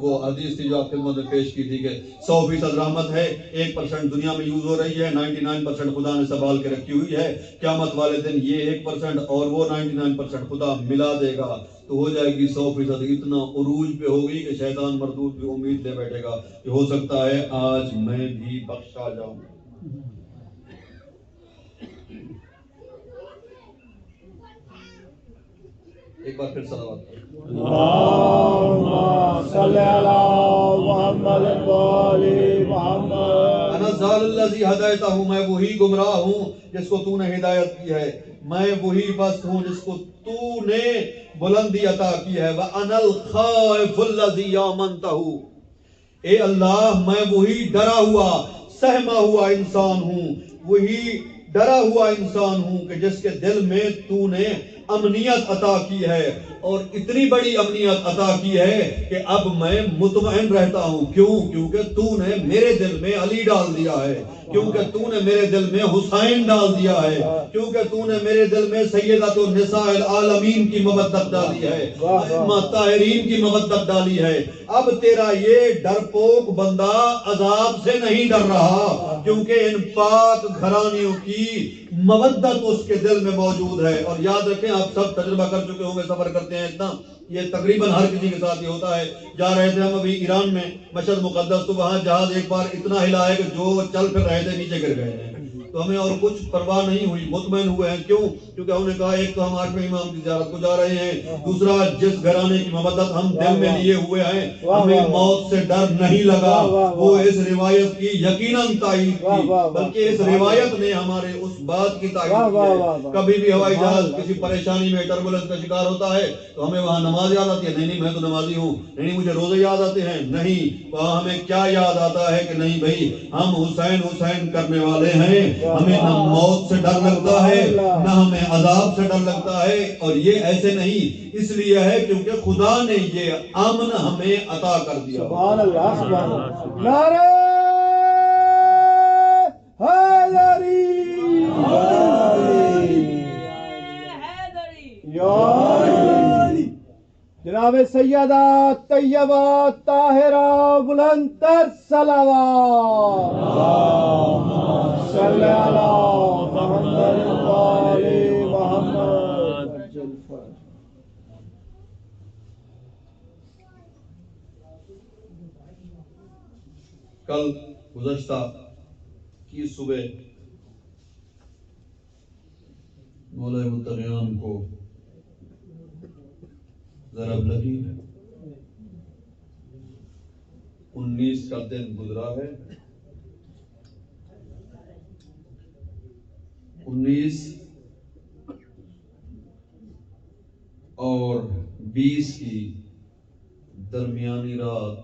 وہ حدیث تھی جو آپ خدمت میں پیش کی تھی کہ 100% رحمت ہے، 1% دنیا میں یوز ہو رہی ہے، 99% خدا نے سنبھال کے رکھی ہوئی ہے، قیامت والے دن یہ 1% اور وہ 99% خدا ملا دے گا تو ہو جائے گی 100%. اتنا عروج پہ ہوگی کہ شیطان مردود بھی امید لے بیٹھے گا کہ ہو سکتا ہے آج میں بھی بخشا جاؤں. ایک بار پھر صلوات کریں. اللهم صل على محمد وآل محمد. انا الضال الذی ہدیتہ، میں وہی گمراہ ہوں جس کو تو نے ہدایت کی ہے، میں وہی پست ہوں جس کو تو نے بلندی عطا کی ہے. وانا الخائف الذی آمنتہ، اے اللہ میں وہی ڈرا ہوا سہما ہوا انسان ہوں، وہی ڈرا ہوا انسان ہوں کہ جس کے دل میں تو نے امنیت عطا کی ہے، اور اتنی بڑی امنیت عطا کی ہے کہ اب میں مطمئن رہتا ہوں. کیوں؟ کیونکہ تو نے میرے دل میں علی ڈال دیا ہے، کیونکہ تو نے میرے دل میں حسین ڈال دیا ہے، کیونکہ تو نے میرے دل میں سیدۃ النساء العالمین کی مودت ڈالی ہے، ائمہ طاہرین کی مودت ڈالی ہے. اب تیرا یہ ڈرپوک بندہ عذاب سے نہیں ڈر رہا، کیونکہ ان پاک گھرانیوں کی مودت اس کے دل میں موجود ہے. اور یاد رکھیں، آپ سب تجربہ کر چکے ہوں گے، سفر کرتے ہیں اتنا، یہ تقریباً ہر کسی کے ساتھ یہ ہوتا ہے. جا رہے تھے ہم ابھی ایران میں مشہد مقدس، تو وہاں جہاز ایک بار اتنا ہلا ہے کہ جو چل پھر رہے تھے نیچے گر گئے ہیں. تو ہمیں اور کچھ پرواہ نہیں ہوئی، مطمئن ہوئے ہیں. کیوں؟ کیونکہ ہم نے کہا ایک تو ہم 8ویں امام کی زیارت کو جا رہے ہیں، دوسرا جس گھرانے کی مودت ہم دل میں لیے ہوئے ہیں ہمیں موت سے ڈر نہیں لگا. وہ اس روایت کی یقیناً تائید کی، بلکہ اس روایت نے ہمارے اس بات کی تائید کی ہے. کبھی بھی ہوائی جہاز کسی پریشانی میں ٹربولنس کا شکار ہوتا ہے تو ہمیں وہاں نماز یاد آتی ہے، نہیں میں تو نمازی ہوں، نہیں مجھے روزے یاد آتے ہیں، نہیں، وہاں ہمیں کیا یاد آتا ہے کہ نہیں بھائی ہم حسین حسین کرنے والے ہیں. ہمیں نہ موت سے ڈر لگتا ہے نہ ہمیں عذاب سے ڈر لگتا ہے. اور یہ ایسے نہیں اس لیے ہے کیونکہ خدا نے یہ امن ہمیں عطا کر دیا. سبحان اللہ، سبحان اللہ. نعرہ حیدری، یا علی. جناب سیدہ طیبہ طاہرہ بلند تر صلوات. صلی علی محمد وآل محمد. کل گزشتہ کی صبح مولا متقیان کو ضرب لگی. 19 کا دن گزرا ہے. 19 اور 20 کی درمیانی رات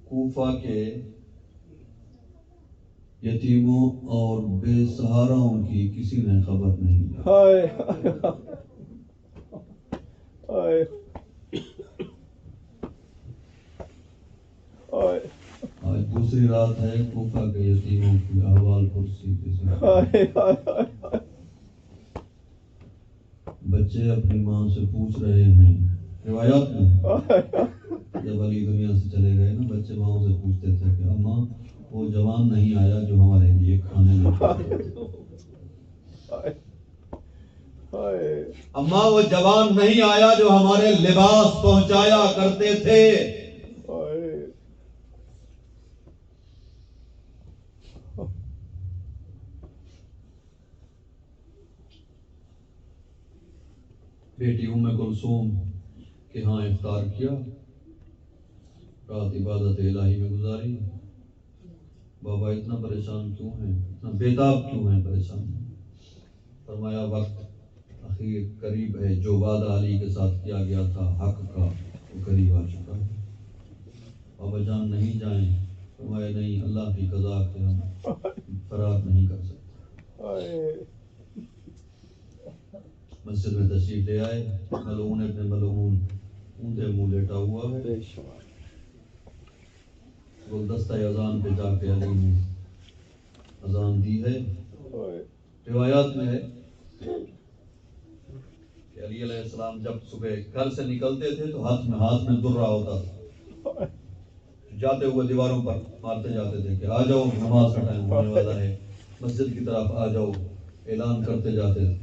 کوفہ کے یتیموں اور بے سہاراؤں کی کسی نے خبر نہیں لی. ہائے ہائے ہائے. آج دوسری رات ہے، کوفہ کے یتیموں کی احوال پرسی کسی نے. ہائے ہائے. بچے اپنی ماں سے پوچھ رہے ہیں، روایات میں جب علی دنیا سے چلے گئے نا، بچے ماں سے پوچھتے تھے کہ اماں وہ جوان نہیں آیا جو ہمارے لیے کھانے لے کے آئے. اماں وہ جوان نہیں آیا جو ہمارے لباس پہنچایا کرتے تھے. بیٹی ام کلثوم کے ہاں افطار کیا، رات عبادت الہی میں گزاری. بابا اتنا پریشان کیوں ہیں، اتنا بیتاب کیوں ہیں، پریشان ہیں؟ فرمایا وقت اخیر قریب ہے، جو وعدہ علی کے ساتھ کیا گیا تھا حق کا وہ قریب آ چکا ہے. بابا جان نہیں جائیں. فرمایا نہیں، اللہ کی قضا کے ہم فرار نہیں کر سکتے. مسجد میں تشریف لے آئے. ملعون ابن ملعون اونھے منہ لیٹا ہوا ہے. گلدستہ اذان پہ جا کے علی نے اذان دی ہے. روایات میں ہے کہ کہ علی علیہ السلام جب صبح گھر سے نکلتے تھے تو ہاتھ میں درہ ہوتا تھا، جاتے ہوئے دیواروں پر مارتے جاتے تھے کہ آ جاؤ نماز کا ٹائم ہونے والا ہے، مسجد کی طرف آ جاؤ، اعلان کرتے جاتے تھے۔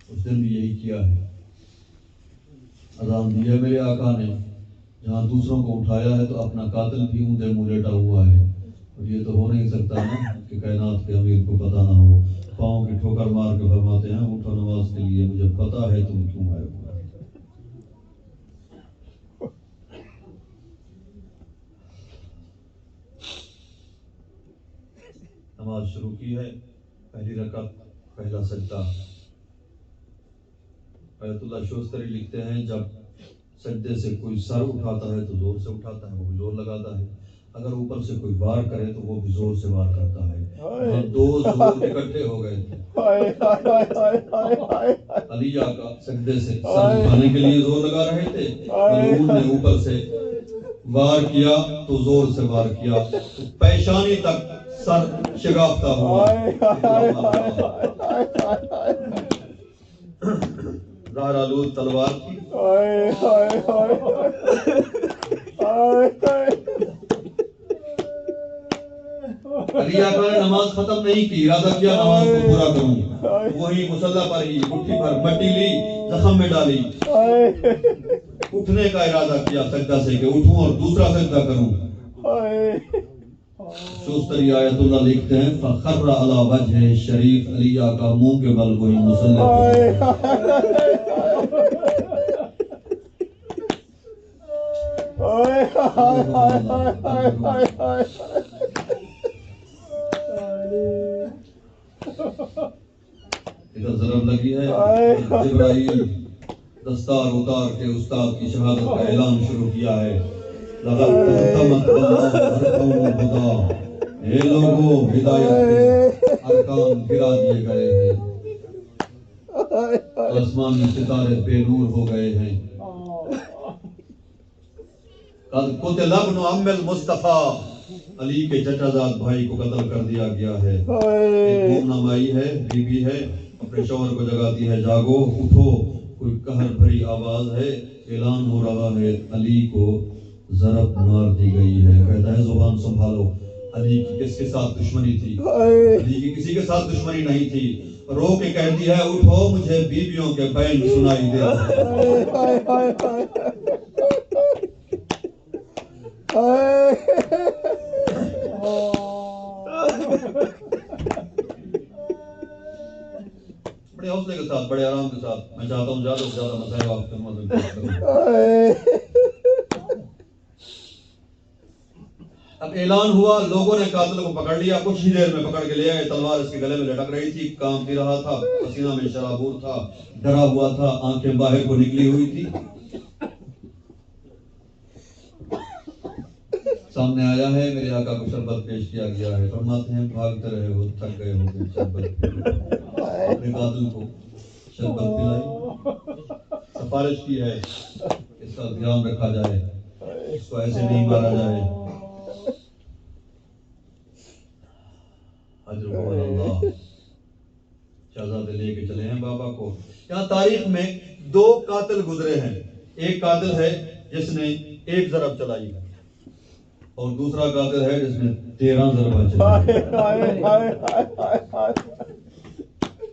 اس دن بھی یہی کیا ہے، اذان دی ہے میرے آقا نے، جہاں دوسروں کو اٹھایا ہے تو اپنا قاتل بھی اونچے منہ لیٹا ہوا ہے۔ اور یہ تو ہو نہیں سکتا نا کہ کائنات کے امیر کو پتہ نہ ہو، پاؤں کی ٹھوکر مار کے فرماتے ہیں اٹھو نماز کے لیے، مجھے پتہ ہے تم کیوں آئے ہو۔ نماز شروع کی ہے، پہلی رکعت پہلا سجدہ۔ آیت اللہ شوستری لکھتے ہیں جب سجدے سے کوئی سر اٹھاتا ہے تو زور سے اٹھاتا ہے، وہ بھی زور لگاتا ہے، اگر اوپر سے کوئی وار کرے تو وہ بھی زور سے وار کرتا ہے۔ وہاں دو زور اکٹھے ہو گئے تھے۔ علی آقا سجدے سے سر اٹھانے کے لیے زور لگا رہے تھے، ملعون نے اوپر سے وار کیا تو زور سے وار کیا تو پیشانی تک سر شگافتہ ہوا۔ زہر آلود تلوار تھی، علی آقا نے نماز ختم نہیں کی، ارادہ کیا نماز کو پورا کروں، وہی مصلی پر ہی مٹھی بھر مٹی لی، زخم میں ڈالی، اٹھنے کا ارادہ کیا سجدہ سے کہ اٹھوں اور دوسرا سجدہ کروں۔ شوستری آیت اللہ لکھتے ہیں فخر علی وجہ شریف، علی آقا منہ کے بل وہی مصلی ادھر ضرب لگی ہے، جبرائیل دستار اتار کے استاد کی شہادت کا اعلان شروع کیا ہے۔ لقد تمت اللہ ارکان الہدی، اے لوگوں ہدایت کے ارکان گرا دیے گئے ہیں، آسمانی ستارے بے نور ہو گئے ہیں۔ قد قتل ابن عم المصطفیٰ، علی کے چچا زاد بھائی کو قتل کر دیا گیا ہے۔ ایک مومنہ مائی ہے، بی بی ہے، اپنے شوہر کو جگاتی ہے جاگو اٹھو، کوئی قہر بھری آواز ہے، اعلان ہو رہا ہے علی کو ضرب مار دی گئی ہے۔ کہتا ہے زبان سنبھالو، علی کی کس کے ساتھ دشمنی تھی؟ علی کی کسی کے ساتھ دشمنی نہیں تھی۔ رو کے کہتی ہے اٹھو، مجھے بیویوں کے بین سنائی دے بڑے حوصلے کے ساتھ، بڑے آرام کے ساتھ، میں چاہتا ہوں زیادہ سے زیادہ مسائل آپ کے مدد کروں۔ اب اعلان ہوا، لوگوں نے قاتل کو پکڑ لیا، کچھ ہی دیر میں پکڑ کے لے آئے، تلوار اس کے گلے میں لٹک رہی تھی، کانپ بھی رہا تھا، پسینہ میں شرابور تھا، ڈرا ہوا تھا، آنکھیں باہر کو نکلی ہوئی تھی۔ سامنے آیا ہے، میرے آقا کو شربت پیش کیا گیا ہے، فرماتے ہیں بھاگتے رہے ہو، تھک گئے ہو، شربت اپنے قاتل کو شربت پلائی، سفارش کی ہے اس کا دھیان رکھا جائے، اس کو ایسے نہیں مارا جائے۔ حضرت اللہ شہزادے لے کے چلے ہیں بابا کو۔ یہاں تاریخ میں دو قاتل گزرے ہیں، ایک قاتل ہے جس نے ایک ضرب چلائی ہے اور دوسرا قاتل ہے جس نے 13 ضربیں چلائی۔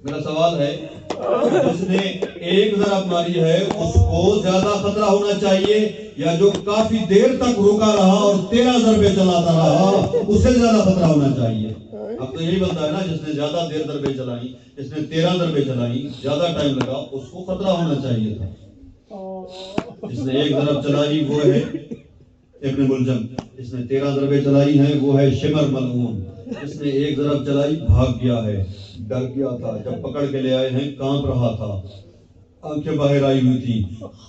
میرا سوال ہے جس نے ایک ضرب ماری ہے اس کو زیادہ خطرہ ہونا چاہیے یا جو کافی دیر تک رکا رہا اور 13 ضربیں چلاتا رہا اسے زیادہ خطرہ ہونا چاہیے؟ اب تو یہی بنتا ہے نا، جس نے زیادہ دیر ضربیں چلائیں، جس نے 13 ضربیں چلائیں، زیادہ ٹائم لگا، اس کو خطرہ ہونا چاہیے تھا۔ جس نے ایک ضرب چلائی وہ ہے ابن ملجم، جس نے 13 ضربیں چلائی ہیں وہ ہے شمر ملعون، جس نے ایک ضرب چلائی بھاگ گیا ہے، ڈر گیا تھا، جب پکڑ کے لے آئے ہیں کانپ رہا تھا، آنکھیں باہر آئی ہوئی تھی،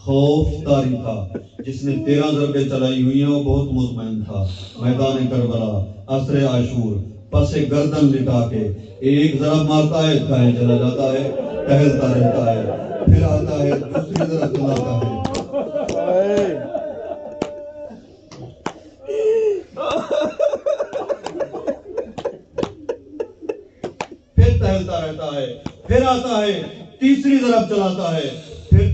خوف طاری تھا۔ جس نے 13 ضربیں چلائی ہوئی ہیں وہ بہت مطمئن تھا۔ میدان کربلا، عصر عاشور، پس گردن لٹا کے ایک ضرب مارتا ہے، دائیں چلا جاتا ہے، ٹہلتا رہتا ہے، پھر آتا ہے دوسری ضرب چلاتا ہے، پھر ٹہلتا رہتا ہے، پھر آتا ہے تیسری ضرب چلاتا ہے،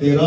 13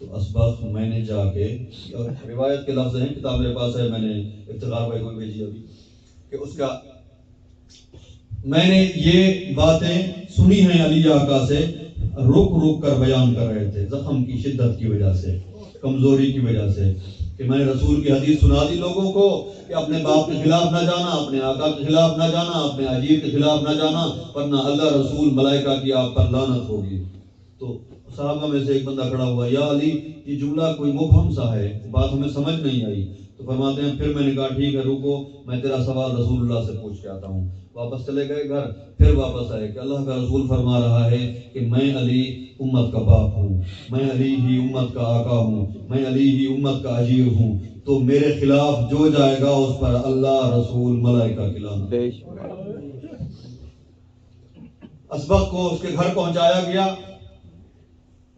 تو اسبق میں نے جا کے، روایت کے لفظ ہیں، کتاب میرے پاس ہے، میں نے افتخار بھائی کو بھیجی ابھی، کہ اس کا میں نے یہ باتیں سنی ہیں علی آقا سے، رک رک کر بیان کر رہے تھے، زخم کی شدت کی وجہ سے، کمزوری کی وجہ سے، کہ میں نے رسول کی حدیث سنا دی لوگوں کو کہ اپنے باپ کے خلاف نہ جانا، اپنے آقا کے خلاف نہ جانا، اپنے اجیر کے خلاف نہ جانا، ورنہ اللہ رسول ملائکہ کی آپ پر لعنت ہوگی۔ تو صحابہ میں سے ایک بندہ کھڑا ہوا، یا علی یہ جملہ کوئی مبہم سا ہے، بات ہمیں سمجھ نہیں آئی۔ تو فرماتے ہیں پھر میں نے کہا ٹھیک ہے رکو، میں تیرا سوال رسول اللہ سے پوچھ کے آتا ہوں۔ واپس چلے گئے گھر، پھر واپس آئے کہ اللہ کا رسول فرما رہا ہے کہ میں علی امت کا باپ ہوں، میں علی ہی امت کا آقا ہوں، میں علی ہی امت کا اجیر ہوں، تو میرے خلاف جو جائے گا اس پر اللہ رسول ملائکہ کی لعنت۔ اسبق کو اس کے گھر پہنچایا گیا،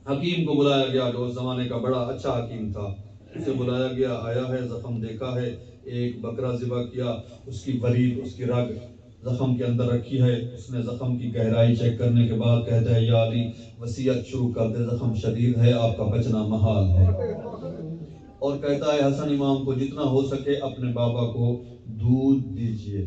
حکیم کو بلایا گیا جو اس زمانے کا بڑا اچھا حکیم تھا، اسے بلایا گیا، آیا ہے، زخم دیکھا ہے، ایک بکرا ذبح کیا، اس کی ورید، اس کی رگ زخم کے اندر رکھی ہے، اس نے زخم کی گہرائی چیک کرنے کے بعد کہتا ہے یا علی وصیت شروع کر دے، زخم شدید ہے، آپ کا بچنا محال ہے، اور کہتا ہے حسن امام کو جتنا ہو سکے اپنے بابا کو دودھ دیجئے۔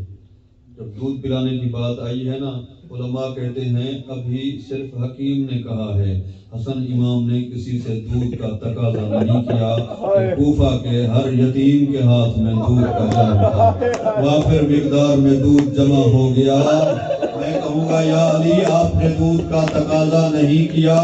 جب دودھ پلانے کی بات آئی ہے نا، علماء کہتے ہیں ابھی صرف حکیم نے کہا ہے، حسن امام نے کسی سے دودھ کا تقاضا نہیں کیا کہ کوفہ کے ہر یتیم کے ہاتھ میں دودھ کا جام تھا، وافر مقدار میں دودھ جمع ہو گیا۔ میں کہوں گا یا علی آپ نے دودھ کا تقاضا نہیں کیا،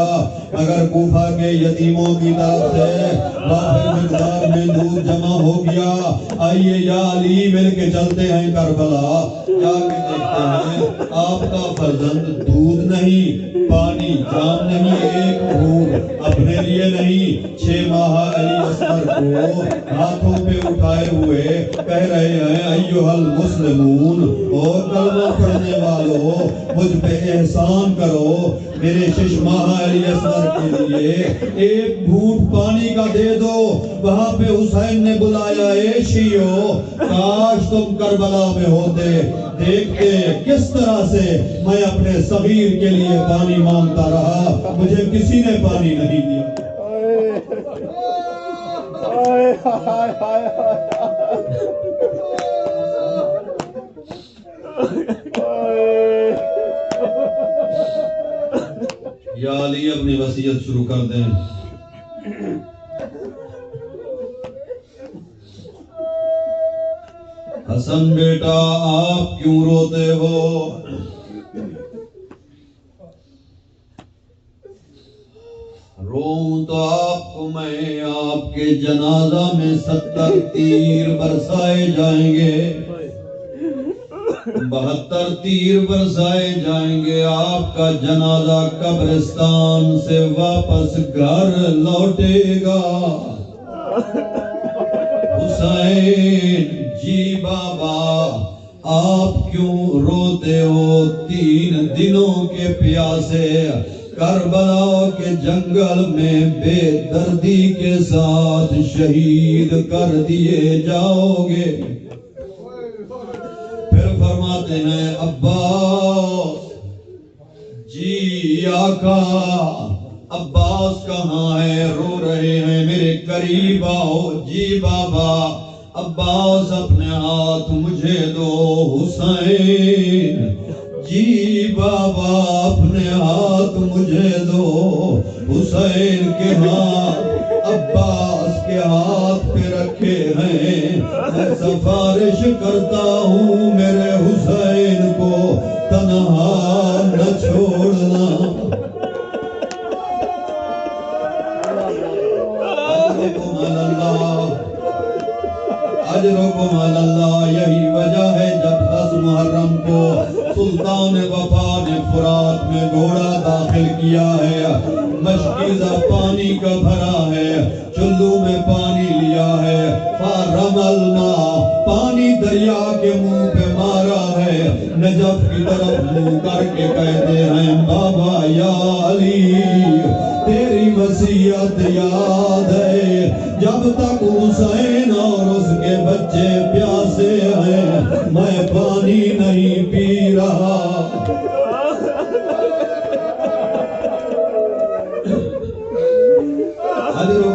مگر کوفہ کے یتیموں کی طرف سے وافر مقدار میں دودھ جمع ہو گیا۔ آئیے یا علی مل کے چلتے ہیں کربلا، جا کے دیکھتے ہیں آپ کا فرزند دودھ نہیں، پانی، جام نہیں، ایک گھونٹ اپنے لیے نہیں، 6 ماہ علی اصغر کو ہاتھوں پہ اٹھائے ہوئے کہہ رہے ہیں ایھا المسلمون، اور کلمہ پڑھنے والوں مجھ پہ احسان کرو، میرے 6 ماہ علی اصغر کے لیے ایک گھونٹ پانی کا دے دو۔ وہاں پہ حسین نے بلایا، اے شیعو کاش تم کربلا میں ہوتے، دیکھتے کس طرح سے میں اپنے صغیر کے لیے پانی مانگتا رہا، مجھے کسی نے پانی نہیں دیا۔ یا علی اپنی وصیت شروع کر دیں۔ حسن بیٹا آپ کیوں روتے ہو؟ روؤں تو آپ کو میں، آپ کے جنازہ میں 70 تیر برسائے جائیں گے، 72 تیر برسائے جائیں گے، آپ کا جنازہ قبرستان سے واپس گھر لوٹے گا۔ حسین جی بابا آپ کیوں روتے ہو؟ 3 دنوں کے پیاسے کربلا کے جنگل میں بے دردی کے ساتھ شہید کر دیے جاؤ گے۔ پھر فرماتے ہیں عباس جی آقا، عباس کہاں ہے؟ رو رہے ہیں، میرے قریب آؤ۔ جی بابا عباس اپنے ہاتھ مجھے دو۔ حسین جی بابا اپنے ہاتھ مجھے دو۔ حسین کے ہاتھ عباس کے ہاتھ پہ رکھے ہیں، میں سفارش کرتا ہوں میرے حسین کو تنہا نہ چھوڑنا۔ اجرکم علی اللہ، یہی وجہ ہے جب 10 محرم کو سلطان وفا نے فرات میں گھوڑا داخل کیا ہے، مشکیزہ پانی کا بھرا ہے، چلو میں پانی لیا ہے، فارم الماء پانی دریا کے منہ پہ مارا ہے، نجف کی طرف منہ کر کے کہتے ہیں بابا یا علی تیری وصیت یاد ہے، جب تک حسین اور اس کے بچے پیاسے ہیں میں پانی نہیں پی رہا۔ حضرت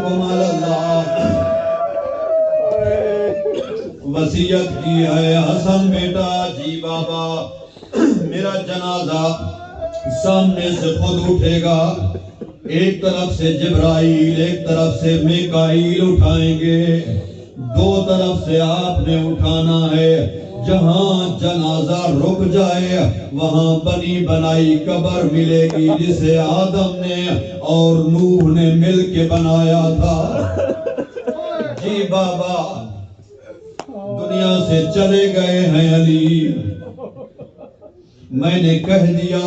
وصیت کی ہے حسن بیٹا جی بابا میرا جنازہ سامنے سے خود اٹھے گا ایک طرف سے جبرائیل ایک طرف سے میکائیل اٹھائیں گے دو طرف سے آپ نے اٹھانا ہے جہاں جنازہ رک جائے وہاں بنی بنائی قبر ملے گی جسے آدم نے اور نوح نے مل کے بنایا تھا جی بابا دنیا سے چلے گئے ہیں علی میں نے کہہ دیا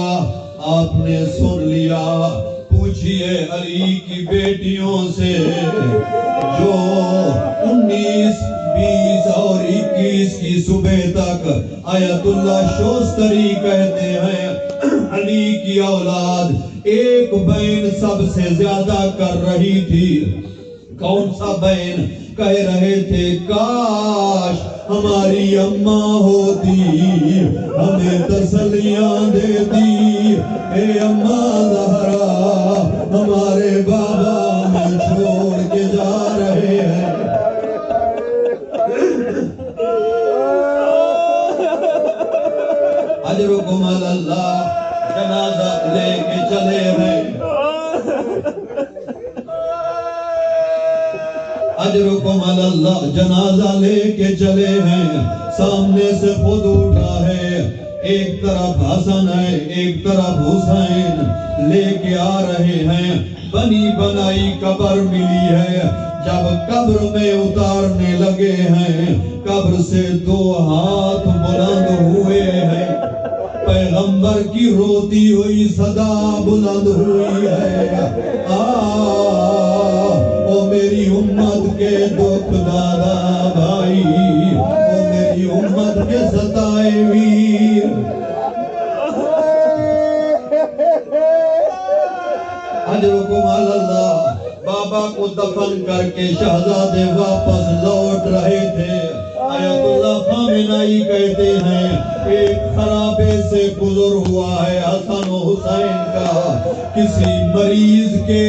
آپ نے سن لیا پوچھئے علی کی بیٹیوں سے جو 19 20 اور 21 کی صبح تک آیت اللہ شوستری کہتے ہیں علی کی اولاد ایک بین سب سے زیادہ کر رہی تھی کون سا بین کہہ رہے تھے کاش ہماری اماں ہوتی ہمیں تسلیاں دیتی اے اماں زہرا ہمارے بابا ہمیں چھوڑ کے جا رہے ہیں اجرکم اللہ جنازہ لے کے چلے ہیں اجرکم اللہ جنازہ لے کے چلے ہیں سامنے سے خود اٹھا ہے ایک طرف حسن ہے ایک طرف حسین لے کے آ رہے ہیں بنی بنائی قبر ملی ہے جب قبر میں اتارنے لگے ہیں قبر سے 2 ہاتھ بلند ہوئے ہیں پیغمبر کی روتی ہوئی صدا بلند ہوئی ہے او میری امت کے دکھ دادا بھائی او میری امت کے ستائے ویر اجرکم اللہ بابا کو دفن کر کے شہزادے واپس لوٹ رہے تھے آیت اللہ خامنائی کہتے ہیں ایک خرابے سے گزر ہوا ہے حسن و حسین کا کسی مریض کے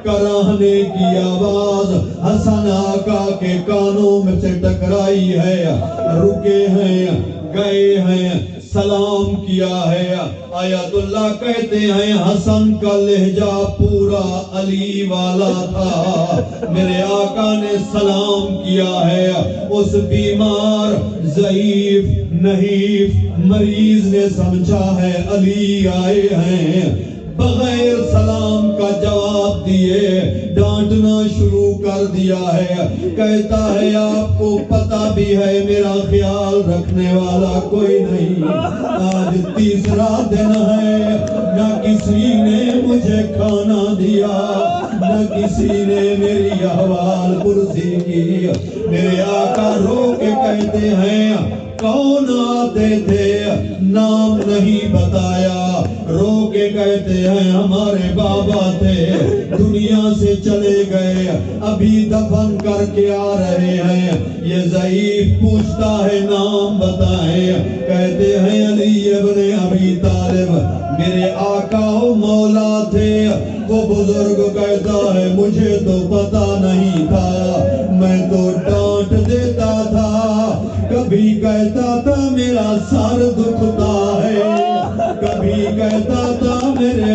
کراہنے کی آواز حسن آقا کے کانوں میں سے ٹکرائی ہے رکے ہیں گئے ہیں سلام کیا ہے آیت اللہ کہتے ہیں حسن کا لہجہ پورا علی والا تھا میرے آقا نے سلام کیا ہے اس بیمار ضعیف نحیف مریض نے سمجھا ہے علی آئے ہیں بغیر سلام کا جواب دیے ڈانٹنا شروع کر دیا ہے کہتا ہے آپ کو پتہ بھی ہے میرا خیال رکھنے والا کوئی نہیں آج تیسرا دن ہے نہ کسی نے مجھے کھانا دیا نہ کسی نے میری احوال پرسی کی میرے آقا رو کے کہتے ہیں کون آتے تھے نام نہیں بتایا رو کے کہتے ہیں ہمارے بابا تھے دنیا سے چلے گئے ابھی دفن کر کے آ رہے ہیں یہ ضعیف پوچھتا ہے نام بتائیں کہتے ہیں علی ابن ابی طالب میرے آقا و مولا تھے وہ بزرگ کہتا ہے مجھے تو پتہ نہیں تھا میں تو ڈانٹ دیتا تھا کبھی کہتا تھا میرا سر دکھتا ہے کبھی کہتا تھا میرے